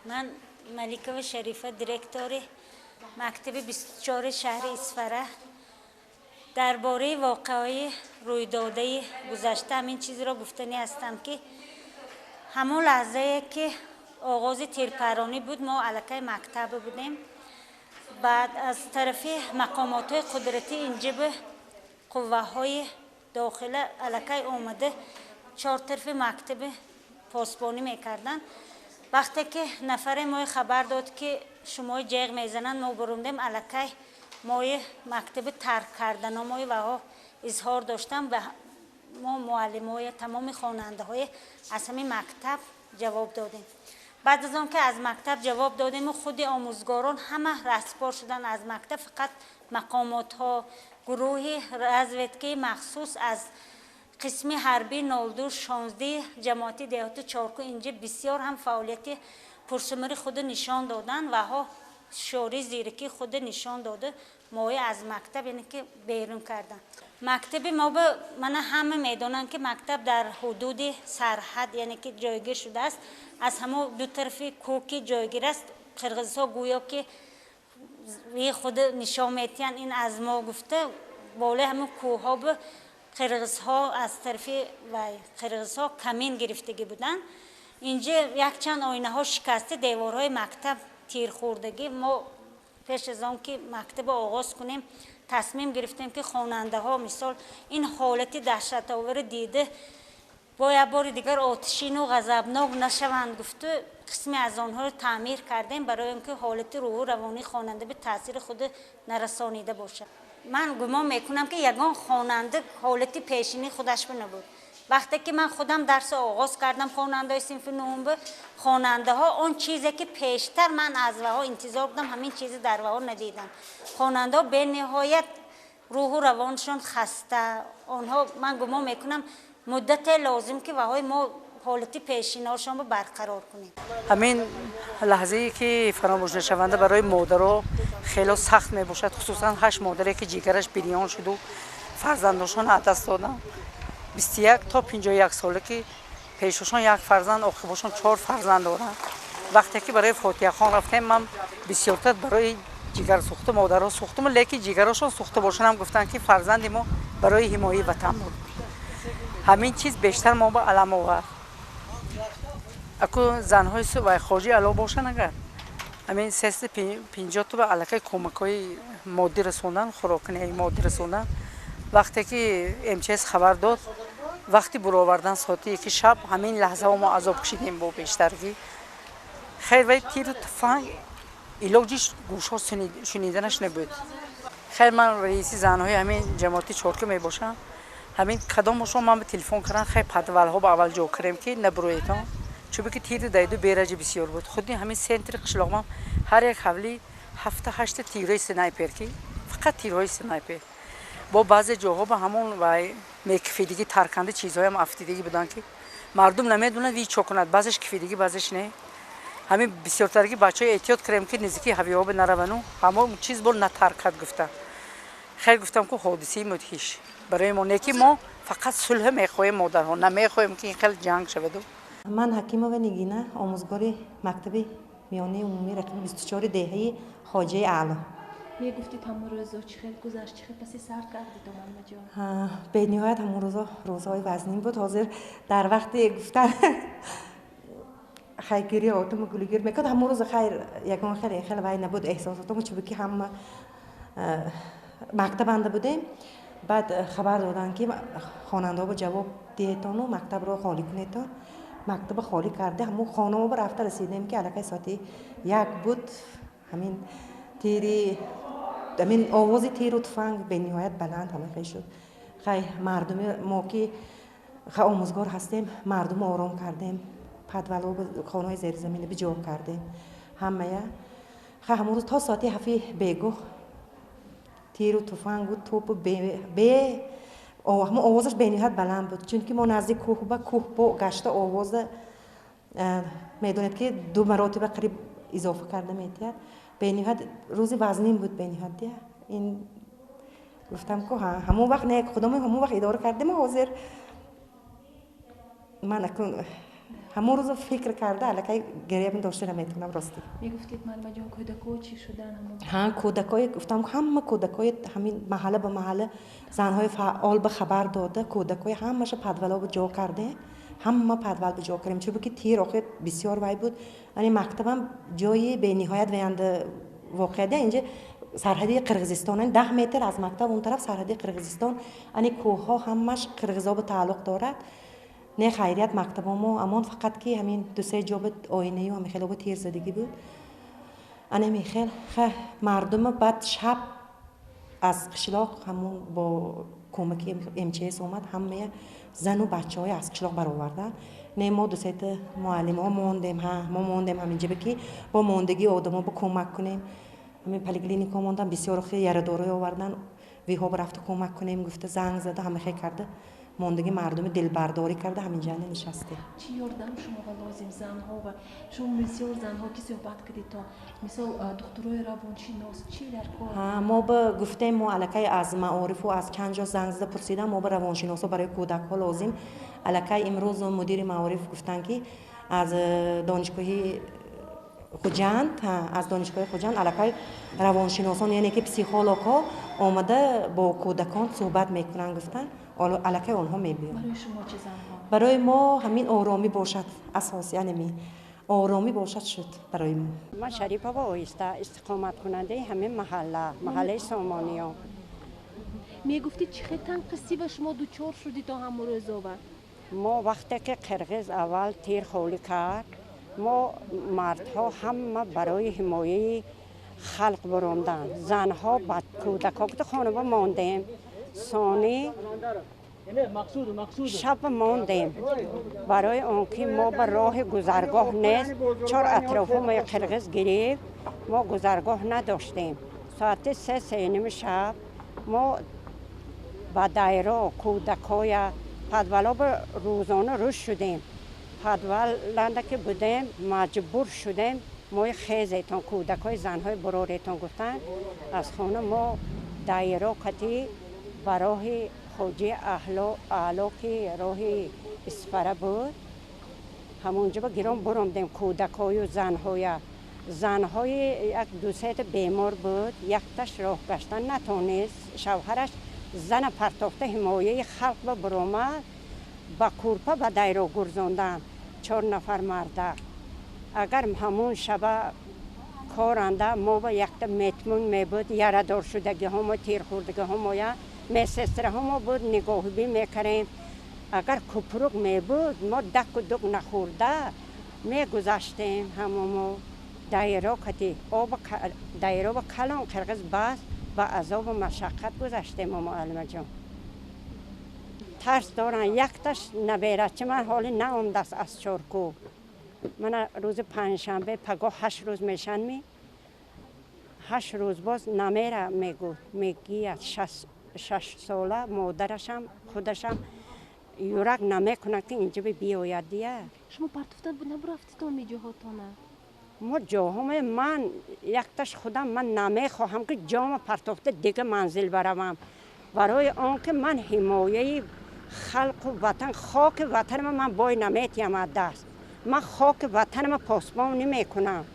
من ملیکه شریفه دیرکتور مکتب 24 شهر اسفره درباره واقعه رویداده گذشته همین چیزی را گفتنی هستم که همون لحظه که آغاز تیرپرانی بود ما علاقه مکتب بودیم. بعد از طرف مقامات قدرتی اینجا به قوه های داخل علاقه اومده چهار طرف مکتب پاسبانی میکردن. وقتی که نفر ما خبر داد که شما جیغ میزنن ما بروندیم علاقه ما مکتب ترک کردن ما و اظهار داشتم و ما معلم های تمام خواننده های از همین مکتب جواب دادیم. بعد از آن که از مکتب جواب دادیم و خود آموزگاران همه رستگار شدن از مکتب، فقط مقامات ها گروه رزویدکی مخصوص از قسمی حربی 0216 جماعتی دهات چارکو اینجا بسیار هم فعالیت پرشماری خود نشان دادن و ها شوری زیرکی خود نشان داده ما از مکتب یعنی که بیرون کردن. مکتب ما به من همه میدونن که مکتب در حدود سرحد یعنی که جایگیر شده است، از همه دو طرف کوکی جایگیر است. قرغیزها گویا که خود نشان میتین این از ما گفته بالای همه کوه ها به قرغیزها از طرف و قرغیزها کمین گرفتگی بودن. اینجا یک چند آینه ها شکسته، دیوارهای مکتب تیر خوردگی. ما پیش از آن که مکتب آغاز کنیم تصمیم گرفتیم که خواننده ها مثال این حالتی دهشت آور دیده باید بار دیگر آتشین و غضبناک نشوند گفته قسمی از آنها رو تعمیر کردیم برای اینکه حالت روح و روانی خواننده به تاثیر خود نرسانیده باشه. من گمان میکنم که یگان خواننده حالتی پیشینی خودش نبود. وقتی که من خودم درس آغاز کردم خواننده صنف نهم به خواننده ها اون چیزی که پیشتر من از وها انتظار بودم همین چیزی در وها ندیدم. خواننده ها به نهایت روح و روانشون خسته، آنها من گمان میکنم مدت لازم که وهای ما حالتی پیشیناشون رو برقرار کنیم. همین لحظه‌ای که فراموش نشونده برای مادرها خیلی سخت میباشد، خصوصا 8 مادری که جیگرش بریان شد و فرزندشون از دست دادن. 21 تا 51 ساله که پیششون یک فرزند عاقبشون 4 فرزند دارن. وقتی که برای فاتحه خوان رفتیم من بسیارتر برای جیگر سوخته مادرها سوختم، لیکن جیگرشون سوخته باشن هم گفتن که فرزند ما برای حمایت وطن بود. همین چیز بیشتر ما به علم آورد. اکو زنهای و خواجی علاوه باشن اگر همین 350 تا به علاقه کمک‌های مادی رسوندن، خوراکنی مادی رسوندن. وقتی که MCS خبر داد وقتی برآوردن ساعت 1 شب همین لحظه ما عذاب کشیدیم با بیشترگی. خیر ولی تیر و تفنگ ایلاجش گوش‌ها شنیدنش نبود. خیر من رئیس زنهای همین جماعتی چارکه می باشم. همین کدامشون من به تلفن کردن خیر پدوالها با اول جو کردیم که نبرویتان چون که تیر دایدو بیرج بسیار بود. خودی همین سنتر قشلاق من هر یک حولی 7-8 تیرای سنایپر کی فقط تیرای سنایپر با بعضی جاها به همون و میکفیدگی ترکنده چیزهای هم افتیدگی بودن که مردم نمیدونن وی چوکنات بعضش کفیدگی بعضش نه. همین بسیار ترکی بچهای احتیاط کردیم که نزدیکی هواپیما به نروانو همون چیز بول نترکت گفتن. خیر گفتم که حادثه مدهش برای ما نه که ما فقط صلح میخوایم مادرها نمیخوایم که این خیلی جنگ شود. من حکیمه نگینه آموزگار مکتب میانه عمومی رقم 24 دهه خواجه اعلی. میگفتی همون روزا چه خیلی گذشت، چه خیلی پسی سر کردی دوام جان. به نهایت همون روزهای وزنین بود. حاضر در وقت گفتن خیلی آتم گلگیر میکرد همون روز خیر یکم خیلی وای نبود احساساتم چون که هم مکتب انده بودیم. بعد خبر دادن که خواننده ها جواب دیتان و مکتب رو خالی کنید تا مکتب خالی کرده. همون خانه ما رفته رسیدیم که علاقه ساعت 1 بود. همین تیری همین آواز تیر و تفنگ به نهایت بلند همه خیلی شد. خیلی مردم ما که خیلی آموزگار هستیم مردم آرام کردیم، پدولا و خانه های زیر زمینی به جا کردیم همه. خیلی همون روز تا ساعت 7 بیگو تیر و تفنگ و توپ به همون آوازش به نهایت بلند بود چون که ما نزدیک کوه با گشته آواز میدونید که 2 مراتب قریب اضافه کرده میتید. به نهایت روز وزنین بود به نهایت دیگه. این گفتم که همون وقت نه خودم همون وقت اداره کردم حاضر من اکنون همون روز فکر کرده الکی گریه من داشته نمیتونم راستی. میگفتید معلمه جان کودک‌ها چی شدن همون؟ ها کودکای گفتم همه کودکای همین محله به محله زنهای فعال به خبر داده کودکای همه‌ش پدولا به جا کرده همه پدول به جا کردیم چون که تیر آخه بسیار وای بود یعنی مکتبم جای به نهایت وینده واقع ده اینجا سرحدی قرقیزستان 10 متر از مکتب اون طرف سرحدی قرقیزستان یعنی کوه ها همش قرقیزا به تعلق دارد نه خیریت مکتب ما امان فقط که همین دو سه جاب آینه و همین خیلی تیر زدگی بود انا میخیل مردم بعد شب از قشلاق همون با کمک MCS اومد همه زن و بچه های از قشلاق برآوردن نه ما دو سه معلم ها موندیم ما موندیم همینجا بکی با موندگی آدم ها با کمک کنیم همین پلیکلینیک ها موندن بسیار خیلی یارداری آوردن وی ها برفت کمک کنیم گفته زنگ زده همه خیلی کرده موندگی مردم دل برداری کرده همینجا نشسته چی یاردم شما لازم زنها و شما بسیار زنها که صحبت کردید تا مثلا دکترای روانشناس چی در کار ما به گفتیم ما الکی از معارف و از چند جا زنگ زده پرسیدم ما به روانشناسا برای کودک ها لازم الکی امروز مدیر معارف گفتن که از دانشگاه خوجند الکی روانشناسان یعنی که پسیخولوگ ها آمده با کودکان صحبت میکنن گفتن الکی آنها میبینن برای شما چه زنها برای ما همین آرامی باشد اساسی یعنی آرامی باشد شد برای ما من شریفه با آیسته استقامت کننده همین محله سامانیا میگفتید چه تنقصی و شما دوچار شدید تا هم روزا ما وقتی که قرقیز اول تیر خولی کرد ما مردها همه برای حمایه خلق براندن زنها بعد کودکا که خانه ماندیم ثانی شب ماندیم برای آنکه ما به راه گذرگاه نیست چون اطراف ما قرقیز گرفت ما گذرگاه نداشتیم ساعت 3 شب ما با دایره کودکای پدولا به روزانه روش شدیم پدولنده که بودیم مجبور شدیم ما خیزتان کودکای زنهای برارتان گفتن از خانه ما دایره کتی برای خوجی اعلا که راه اسفره بود همونجا با گرام برامدیم کودکای و زنهای یک دو سه بیمار بود یکتش راه گشتن نتونست شوهرش زن پرتافته حمایه خلق با برامد با کورپا با دایره گرزاندن 4 نفر مرده اگر همون شبه کارنده ما با یک متمون می بود یاردار شدگی هم و تیر خوردگی هم و یا میسستره هم بود نگاه بی میکریم اگر کپروک می بود ما دک و دک نخورده می گذاشتیم همون دایره کتی دایره با کلان قرقیز بس با عذاب و مشقت گذاشتیم معلمه جان ترس دارن یکتش نبیره چه من حالی نامده است از چارکو من روز پنجشنبه پگاه 8 روز میشن 8 روز باز نمیره میگی 6 ساله مادرشم خودشم یورک نمیکنه که اینجا بیاید دیگه شما پرتفتن نبرفتید اون جاهاتانه ما جاهم من یکتش خودم من نمیخواهم که جام پرتفته دیگه منزل بروم برای آنکه من حمایه خلق و وطن خاک وطن من بای نمیتیم از دست من خاک وطن پاسبان نمی کنم